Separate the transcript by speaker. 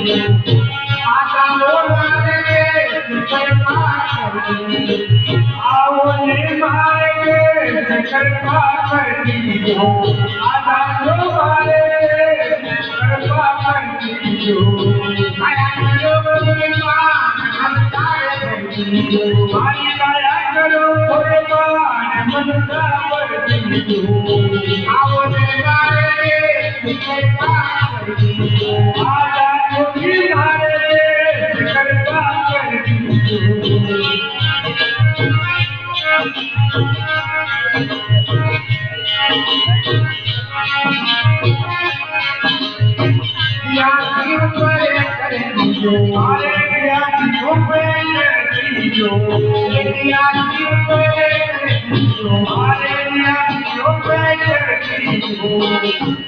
Speaker 1: आता बोलारे कृपा करती आवने मारे कृपा करती हो आता बोलारे कृपा करती हो आया करो भगवान हम तारे करती हो आई आया करो भगवान मन का करती हो आवने मारे कृपा करती हो आया योगी मारे कृपा करती हो यानी ऊपर करती हो मारे यानी ऊपर करती हो यानी ऊपर करती हो मारे यानी ऊपर करती हो